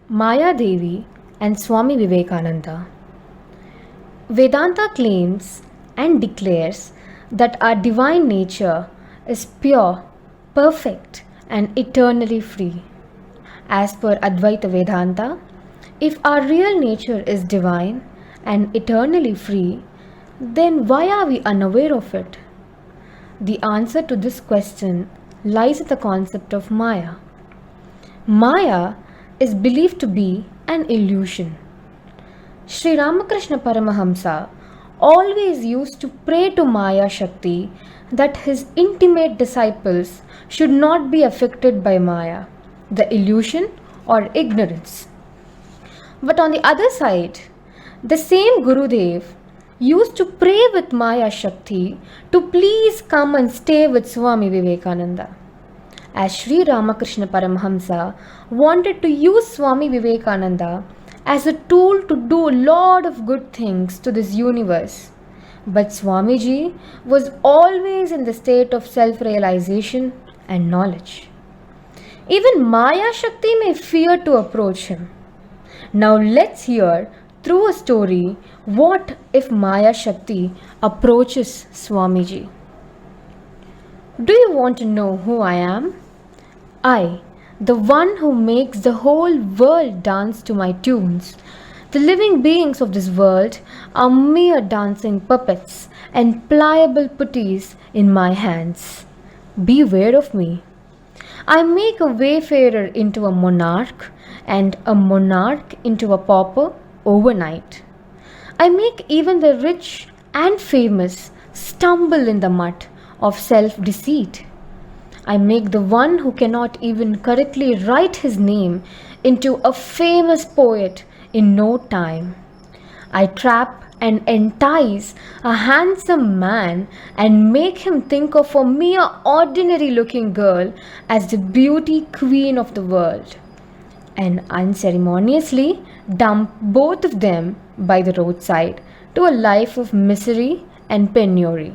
Maya Devi and Swami Vivekananda. Vedanta claims and declares that our divine nature is pure, perfect, and eternally free. As per Advaita Vedanta, if our real nature is divine and eternally free, then why are we unaware of it? The answer to this question lies in the concept of Maya. Maya is believed to be an illusion. Sri Ramakrishna Paramahamsa always used to pray to Maya Shakti that his intimate disciples should not be affected by Maya, the illusion or ignorance. But on the other side, the same Gurudev used to pray with Maya Shakti to please come and stay with Swami Vivekananda. As Sri Ramakrishna Paramahamsa wanted to use Swami Vivekananda as a tool to do a lot of good things to this universe. But Swamiji was always in the state of self-realization and knowledge. Even Maya Shakti may fear to approach him. Now let's hear through a story what if Maya Shakti approaches Swamiji. Do you want to know who I am? I, the one who makes the whole world dance to my tunes. The living beings of this world are mere dancing puppets and pliable putties in my hands. Beware of me. I make a wayfarer into a monarch and a monarch into a pauper overnight. I make even the rich and famous stumble in the mud of self-deceit. I make the one who cannot even correctly write his name into a famous poet in no time. I trap and entice a handsome man and make him think of a mere ordinary looking girl as the beauty queen of the world, and unceremoniously dump both of them by the roadside to a life of misery and penury.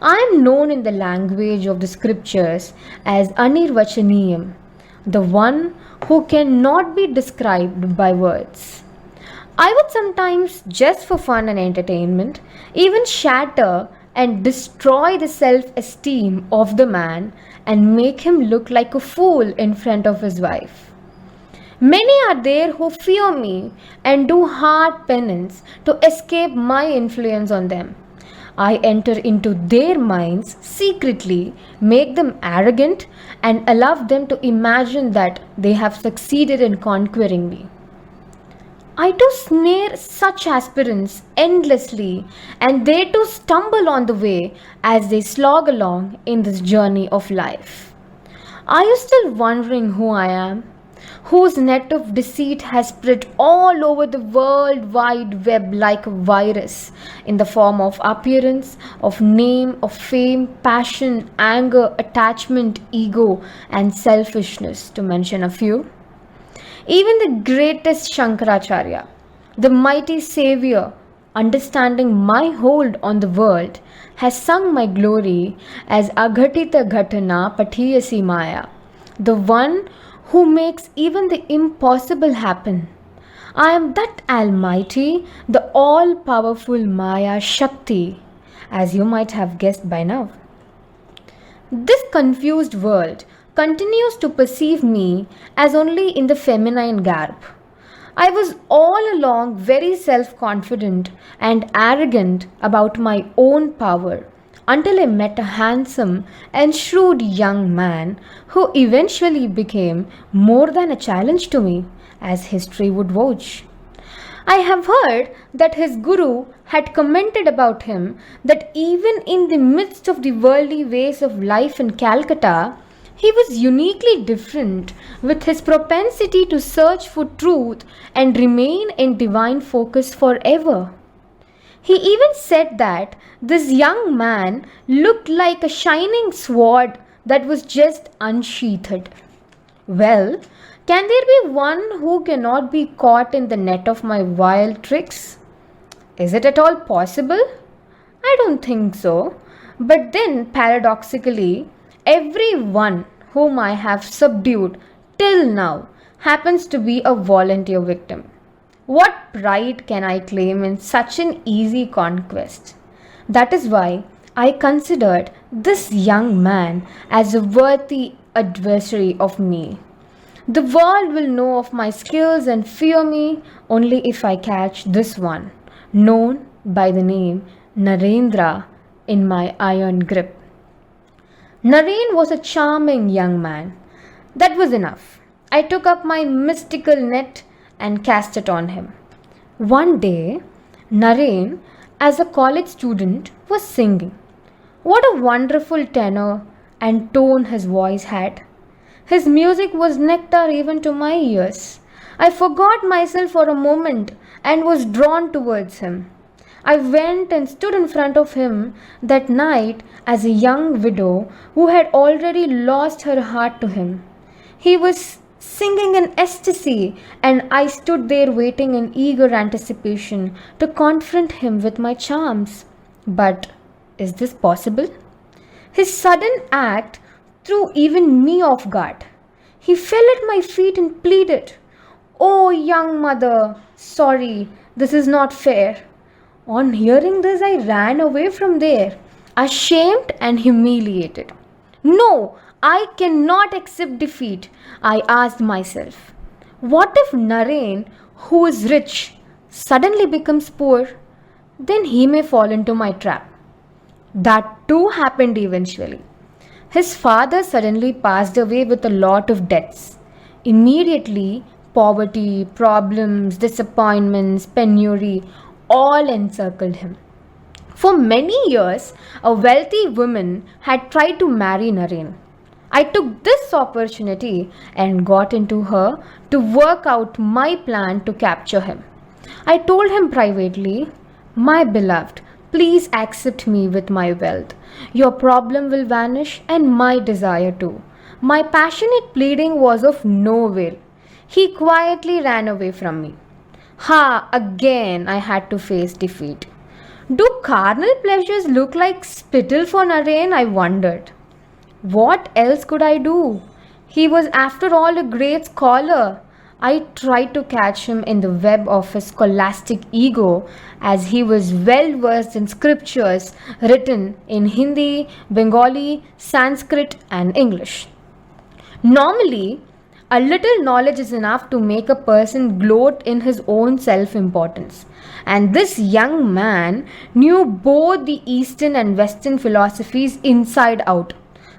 I am known in the language of the scriptures as Anirvachaniyam, the one who cannot be described by words. I would sometimes, just for fun and entertainment, even shatter and destroy the self-esteem of the man and make him look like a fool in front of his wife. Many are there who fear me and do hard penance to escape my influence on them. I enter into their minds secretly, make them arrogant, and allow them to imagine that they have succeeded in conquering me. I too snare such aspirants endlessly, and they too stumble on the way as they slog along in this journey of life. Are you still wondering who I am? Whose net of deceit has spread all over the world wide web like a virus in the form of appearance, of name, of fame, passion, anger, attachment, ego, and selfishness, to mention a few. Even the greatest Shankaracharya, the mighty savior, understanding my hold on the world, has sung my glory as Aghatita Ghatana Pathiyasi Maya, the one who makes even the impossible happen. I am that almighty, the all-powerful Maya Shakti, as you might have guessed by now. This confused world continues to perceive me as only in the feminine garb. I was all along very self-confident and arrogant about my own power until I met a handsome and shrewd young man who eventually became more than a challenge to me, as history would vouch. I have heard that his guru had commented about him that even in the midst of the worldly ways of life in Calcutta, he was uniquely different, with his propensity to search for truth and remain in divine focus forever. He even said that this young man looked like a shining sword that was just unsheathed. Well, can there be one who cannot be caught in the net of my wild tricks? Is it at all possible? I don't think so. But then, paradoxically, every one whom I have subdued till now happens to be a volunteer victim. What pride can I claim in such an easy conquest? That is why I considered this young man as a worthy adversary of me. The world will know of my skills and fear me only if I catch this one, known by the name Narendra, in my iron grip. Naren was a charming young man. That was enough. I took up my mystical net and cast it on him. One day, Naren, as a college student, was singing. What a wonderful tenor and tone his voice had. His music was nectar even to my ears. I forgot myself for a moment and was drawn towards him. I went and stood in front of him that night as a young widow who had already lost her heart to him. He was singing in ecstasy, and I stood there waiting in eager anticipation to confront him with my charms. But is this possible? His sudden act threw even me off guard. He fell at my feet and pleaded, "Oh, young mother, sorry, this is not fair." On hearing this, I ran away from there, ashamed and humiliated. No, I cannot accept defeat, I asked myself. What if Naren, who is rich, suddenly becomes poor? Then he may fall into my trap. That too happened eventually. His father suddenly passed away with a lot of debts. Immediately, poverty, problems, disappointments, penury all encircled him. For many years, a wealthy woman had tried to marry Naren. I took this opportunity and got into her to work out my plan to capture him. I told him privately, "My beloved, please accept me with my wealth. Your problem will vanish and my desire too." My passionate pleading was of no avail. He quietly ran away from me. Again I had to face defeat. Do carnal pleasures look like spittle for Naren? I wondered. What else could I do? He was after all a great scholar. I tried to catch him in the web of his scholastic ego, as he was well versed in scriptures written in Hindi, Bengali, Sanskrit, and English. Normally, a little knowledge is enough to make a person gloat in his own self-importance. And this young man knew both the Eastern and Western philosophies inside out.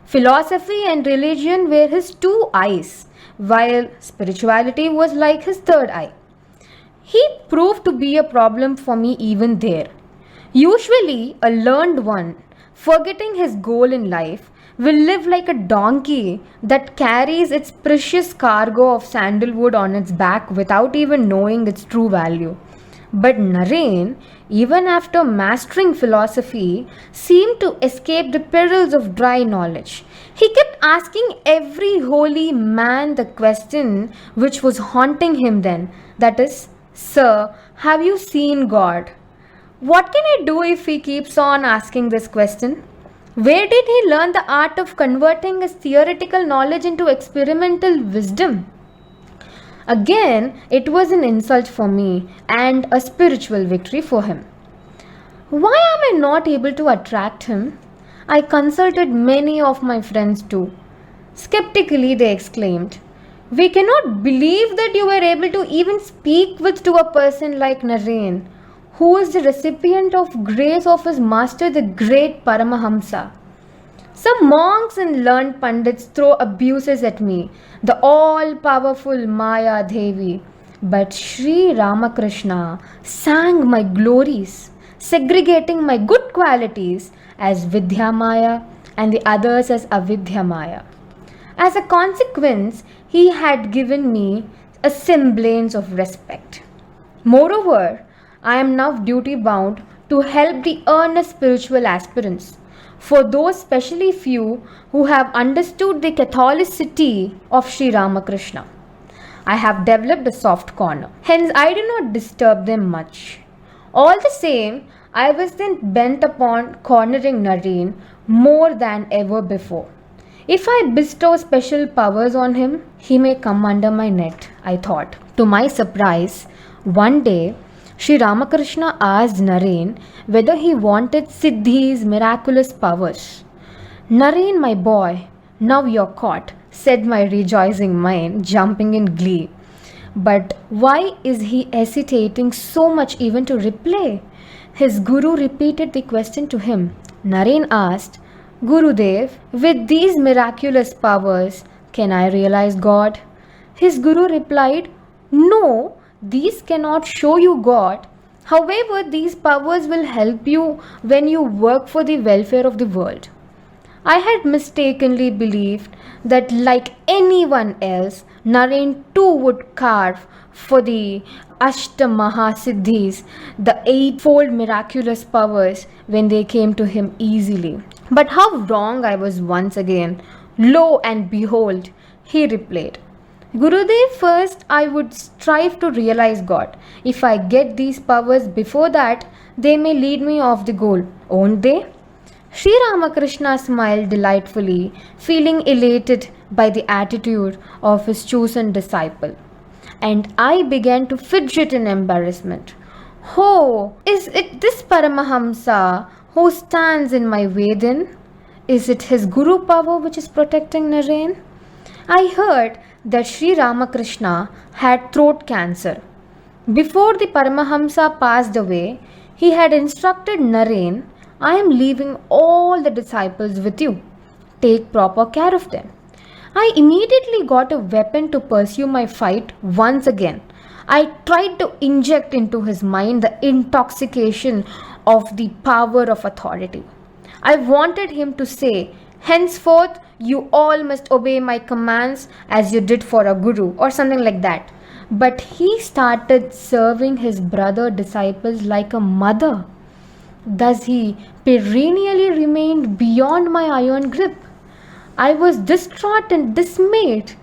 Philosophy and religion were his two eyes, while spirituality was like his third eye. He proved to be a problem for me even there. Usually, a learned one, forgetting his goal in life, will live like a donkey that carries its precious cargo of sandalwood on its back without even knowing its true value. But Naren, even after mastering philosophy, seemed to escape the perils of dry knowledge. He kept asking every holy man the question which was haunting him then, that is, "Sir, have you seen God?" What can I do if he keeps on asking this question? Where did he learn the art of converting his theoretical knowledge into experimental wisdom? Again, it was an insult for me and a spiritual victory for him. Why am I not able to attract him? I consulted many of my friends too. Skeptically, they exclaimed, "We cannot believe that you were able to even speak with to a person like Naren, who is the recipient of grace of his master, the great Paramahamsa." Some monks and learned pundits throw abuses at me, the all-powerful Maya Devi. But Sri Ramakrishna sang my glories, segregating my good qualities as Vidya Maya and the others as Avidya Maya. As a consequence, he had given me a semblance of respect. Moreover, I am now duty bound to help the earnest spiritual aspirants, for those specially few who have understood the Catholicity of Sri Ramakrishna. I have developed a soft corner, hence I do not disturb them much. All the same, I was then bent upon cornering Naren more than ever before. If I bestow special powers on him, he may come under my net, I thought. To my surprise, one day, Sri Ramakrishna asked Naren whether he wanted Siddhi's miraculous powers. Naren, my boy, now you're caught, said my rejoicing mind, jumping in glee. But why is he hesitating so much even to reply? His guru repeated the question to him. Naren asked, Gurudev, with these miraculous powers, can I realize God? His guru replied, No, these cannot show you God. However, these powers will help you when you work for the welfare of the world. I had mistakenly believed that, like anyone else, Naren too would carve for the Ashtamaha the eightfold miraculous powers, when they came to him easily. But how wrong I was once again. Lo and behold, he replied, Gurudev, first I would strive to realize God. If I get these powers before that, they may lead me off the goal, won't they? Sri Ramakrishna smiled delightfully, feeling elated by the attitude of his chosen disciple. And I began to fidget in embarrassment. Oh, is it this Paramahamsa who stands in my way then? Is it his guru power which is protecting Naren? I heard that Sri Ramakrishna had throat cancer. Before the Paramahamsa passed away, he had instructed Naren, I am leaving all the disciples with you. Take proper care of them. I immediately got a weapon to pursue my fight once again. I tried to inject into his mind the intoxication of the power of authority. I wanted him to say, henceforth, you all must obey my commands as you did for a guru, or something like that. But he started serving his brother disciples like a mother. Thus he perennially remained beyond my iron grip. I was distraught and dismayed,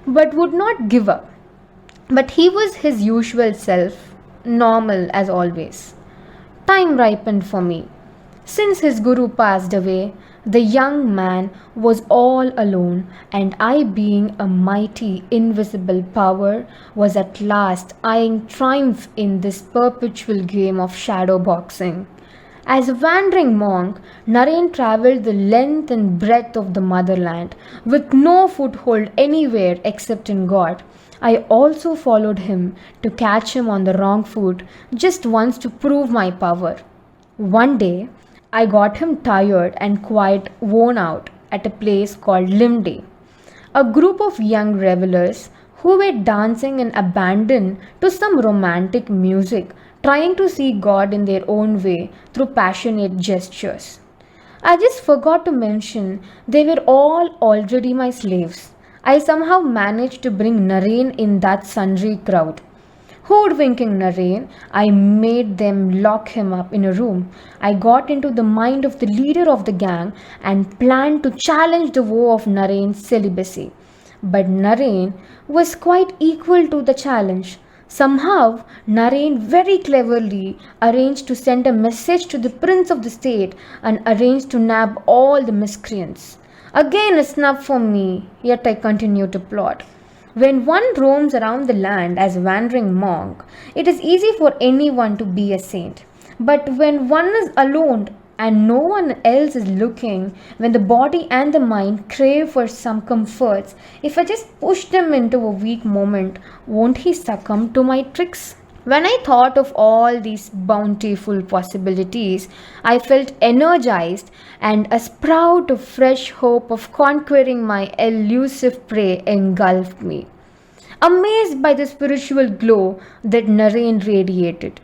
but would not give up. But he was his usual self, normal as always. Time ripened for me. Since his guru passed away, the young man was all alone, and I, being a mighty invisible power, was at last eyeing triumph in this perpetual game of shadow boxing. As a wandering monk, Naren travelled the length and breadth of the motherland, with no foothold anywhere except in God. I also followed him to catch him on the wrong foot, just once to prove my power. One day, I got him tired and quite worn out at a place called Limde. A group of young revelers who were dancing in abandon to some romantic music, trying to see God in their own way through passionate gestures. I just forgot to mention they were all already my slaves. I somehow managed to bring Naren in that sundry crowd. Hoodwinking Naren, I made them lock him up in a room. I got into the mind of the leader of the gang and planned to challenge the vow of Naren's celibacy. But Naren was quite equal to the challenge. Somehow, Naren very cleverly arranged to send a message to the prince of the state and arranged to nab all the miscreants. Again a snub for me, yet I continued to plot. When one roams around the land as a wandering monk, it is easy for anyone to be a saint. But when one is alone and no one else is looking, when the body and the mind crave for some comforts, if I just push them into a weak moment, won't he succumb to my tricks? When I thought of all these bountiful possibilities, I felt energized, and a sprout of fresh hope of conquering my elusive prey engulfed me. Amazed by the spiritual glow that Naren radiated,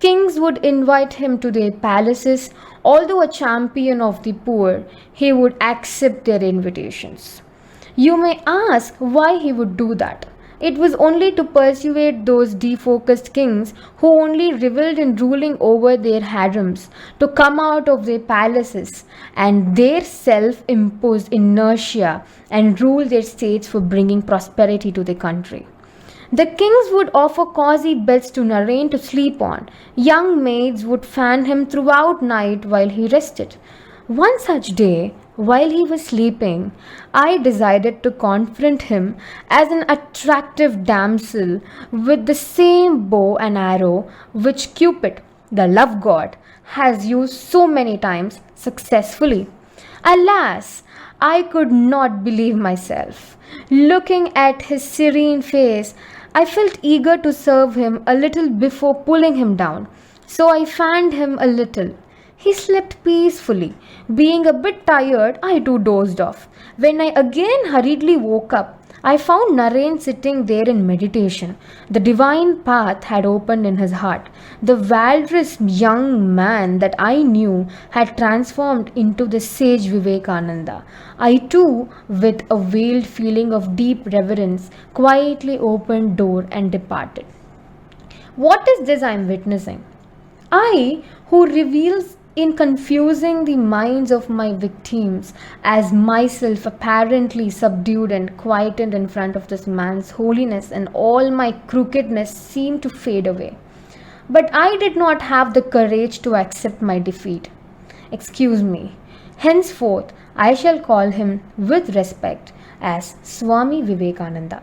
kings would invite him to their palaces. Although a champion of the poor, he would accept their invitations. You may ask why he would do that. It was only to persuade those defocused kings who only revelled in ruling over their harems to come out of their palaces and their self-imposed inertia and rule their states for bringing prosperity to the country. The kings would offer cozy beds to Naren to sleep on. Young maids would fan him throughout night while he rested. One such day, while he was sleeping, I decided to confront him as an attractive damsel with the same bow and arrow which Cupid, the love god, has used so many times successfully. Alas, I could not believe myself. Looking at his serene face, I felt eager to serve him a little before pulling him down, so I fanned him a little. He slept peacefully. Being a bit tired, I too dozed off. When I again hurriedly woke up, I found Naren sitting there in meditation. The divine path had opened in his heart. The valorous young man that I knew had transformed into the sage Vivekananda. I too, with a veiled feeling of deep reverence, quietly opened door and departed. What is this I am witnessing? I, who reveals in confusing the minds of my victims as myself apparently subdued and quietened in front of this man's holiness, and all my crookedness seemed to fade away. But I did not have the courage to accept my defeat. Excuse me. Henceforth, I shall call him with respect as Swami Vivekananda.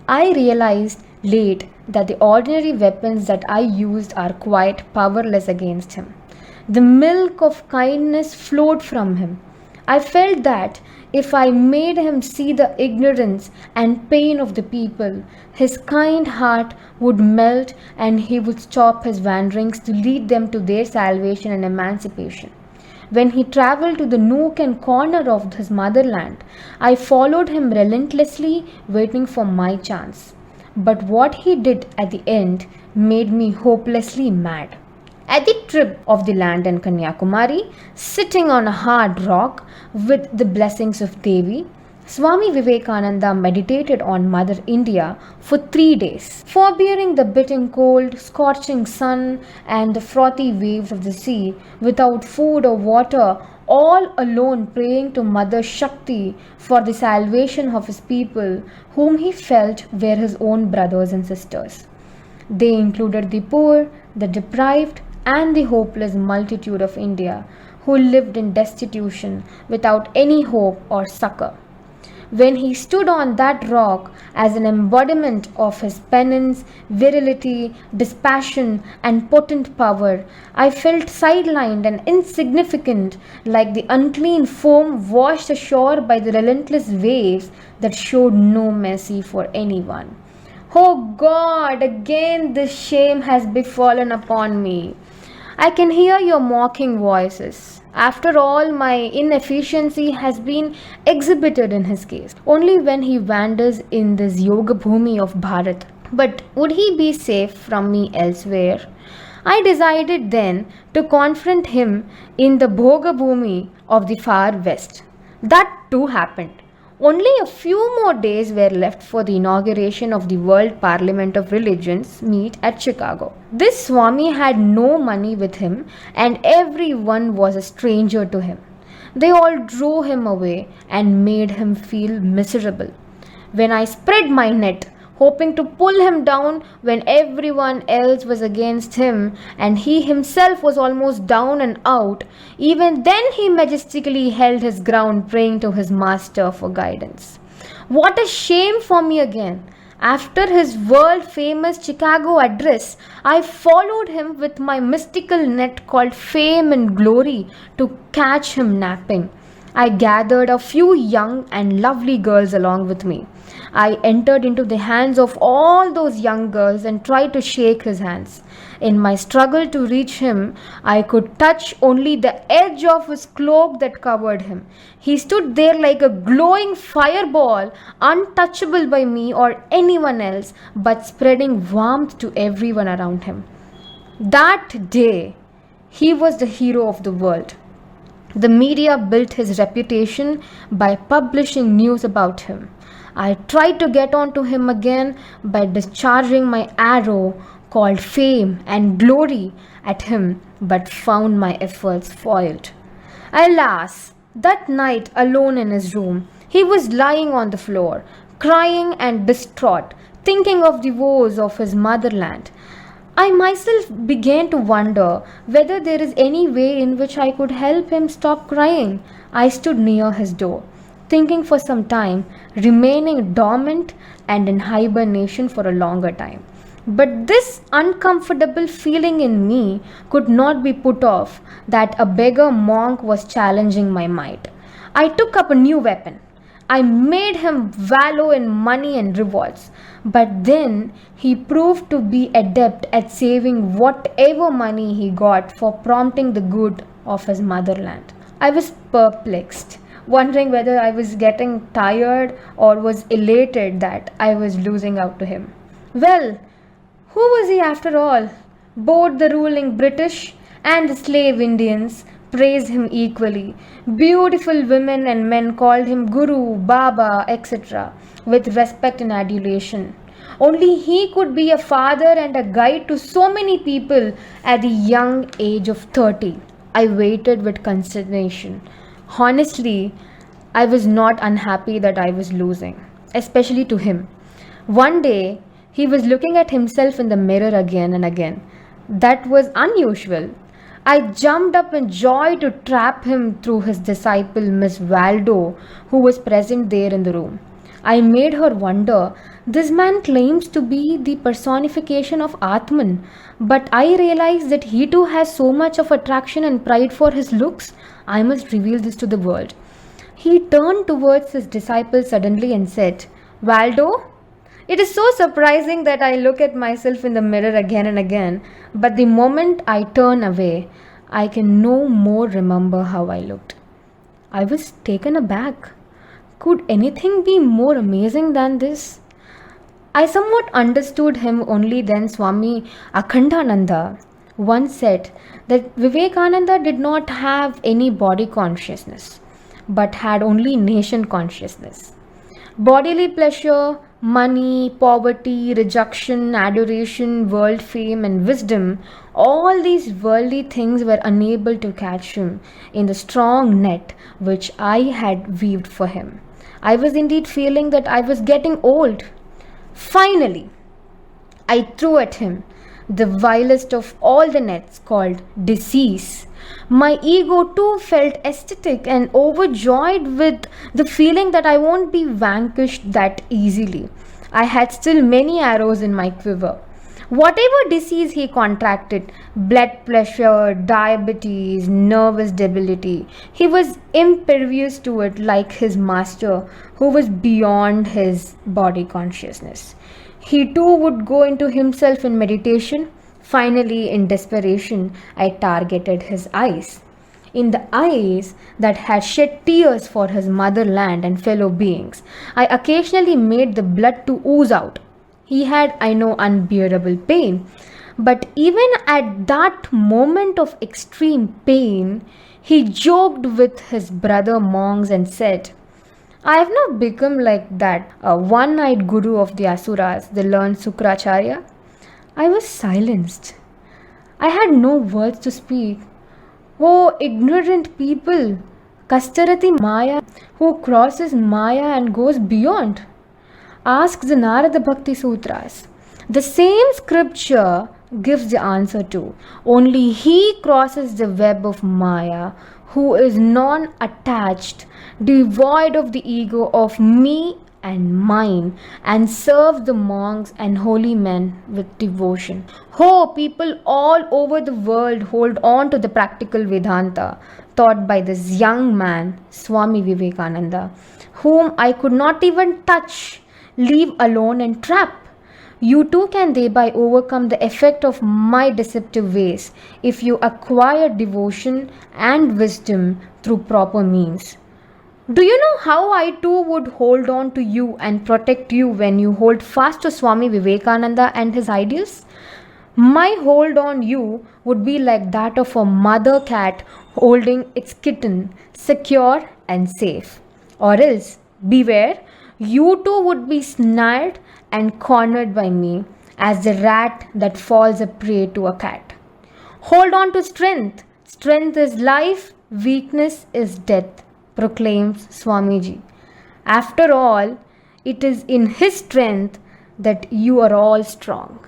I realized late that the ordinary weapons that I used are quite powerless against him. The milk of kindness flowed from him. I felt that if I made him see the ignorance and pain of the people, his kind heart would melt and he would stop his wanderings to lead them to their salvation and emancipation. When he traveled to the nook and corner of his motherland, I followed him relentlessly, waiting for my chance. But what he did at the end made me hopelessly mad. At the trip of the land in Kanyakumari, sitting on a hard rock with the blessings of Devi, Swami Vivekananda meditated on Mother India for 3 days, forbearing the biting cold, scorching sun, and the frothy waves of the sea, without food or water, all alone praying to Mother Shakti for the salvation of his people, whom he felt were his own brothers and sisters. They included the poor, the deprived, and the hopeless multitude of India who lived in destitution without any hope or succor. When he stood on that rock as an embodiment of his penance, virility, dispassion, and potent power, I felt sidelined and insignificant, like the unclean foam washed ashore by the relentless waves that showed no mercy for anyone. Oh God, again this shame has befallen upon me. I can hear your mocking voices. After all, my inefficiency has been exhibited in his case, only when he wanders in this yoga bhumi of Bharat. But would he be safe from me elsewhere? I decided then to confront him in the Bhoga bhumi of the far west. That too happened. Only a few more days were left for the inauguration of the World Parliament of Religions meet at Chicago. This Swami had no money with him and everyone was a stranger to him. They all drove him away and made him feel miserable. When I spread my net, hoping to pull him down when everyone else was against him and he himself was almost down and out, even then he majestically held his ground, praying to his master for guidance. What a shame for me again! After his world famous Chicago address, I followed him with my mystical net called Fame and Glory to catch him napping. I gathered a few young and lovely girls along with me. I entered into the hands of all those young girls and tried to shake his hands. In my struggle to reach him, I could touch only the edge of his cloak that covered him. He stood there like a glowing fireball, untouchable by me or anyone else, but spreading warmth to everyone around him. That day, he was the hero of the world. The media built his reputation by publishing news about him. I tried to get on to him again by discharging my arrow called Fame and Glory at him, but found my efforts foiled. Alas, that night alone in his room, he was lying on the floor, crying and distraught, thinking of the woes of his motherland. I myself began to wonder whether there is any way in which I could help him stop crying. I stood near his door, thinking for some time, remaining dormant and in hibernation for a longer time. But this uncomfortable feeling in me could not be put off that a beggar monk was challenging my might. I took up a new weapon. I made him wallow in money and rewards, but then he proved to be adept at saving whatever money he got for prompting the good of his motherland. I was perplexed, wondering whether I was getting tired or was elated that I was losing out to him. Well, who was he after all? Both the ruling British and the slave Indians praised him equally. Beautiful women and men called him Guru, Baba, etc., with respect and adulation. Only he could be a father and a guide to so many people at the young age of 30. I waited with consternation. Honestly, I was not unhappy that I was losing, especially to him. One day, he was looking at himself in the mirror again and again. That was unusual. I jumped up in joy to trap him through his disciple, Miss Waldo, who was present there in the room. I made her wonder, this man claims to be the personification of Atman, but I realize that he too has so much of attraction and pride for his looks. I must reveal this to the world. He turned towards his disciple suddenly and said, Waldo, it is so surprising that I look at myself in the mirror again and again, but the moment I turn away, I can no more remember how I looked. I was taken aback. Could anything be more amazing than this? I somewhat understood him only then. Swami Akhandananda once said that Vivekananda did not have any body consciousness, but had only nation consciousness. Bodily pleasure, money, poverty, rejection, adoration, world fame, and wisdom, all these worldly things were unable to catch him in the strong net which I had weaved for him. I was indeed feeling that I was getting old. Finally, I threw at him the vilest of all the nets called disease. My ego too felt ecstatic and overjoyed with the feeling that I won't be vanquished that easily. I had still many arrows in my quiver. Whatever disease he contracted, blood pressure, diabetes, nervous debility, he was impervious to it like his master, who was beyond his body consciousness. He too would go into himself in meditation. Finally, in desperation, I targeted his eyes. In the eyes that had shed tears for his motherland and fellow beings, I occasionally made the blood to ooze out. He had, I know, unbearable pain. But even at that moment of extreme pain, he joked with his brother monks and said, I have not become like that one-eyed guru of the Asuras, the learned Sukracharya. I was silenced. I had no words to speak. Oh, ignorant people! Kastarati Maya, who crosses Maya and goes beyond. Ask the Narada Bhakti Sutras. The same scripture gives the answer to. Only he crosses the web of Maya, who is non-attached, devoid of the ego of me and mine, and serves the monks and holy men with devotion. Oh, people all over the world hold on to the practical Vedanta taught by this young man, Swami Vivekananda, whom I could not even touch, leave alone and trap. You too can thereby overcome the effect of my deceptive ways if you acquire devotion and wisdom through proper means. Do you know how I too would hold on to you and protect you when you hold fast to Swami Vivekananda and his ideals? My hold on you would be like that of a mother cat holding its kitten, secure and safe. Or else, beware, you too would be snared and cornered by me as the rat that falls a prey to a cat. Hold on to strength. Strength is life, weakness is death, proclaims Swamiji. After all, it is in his strength that you are all strong.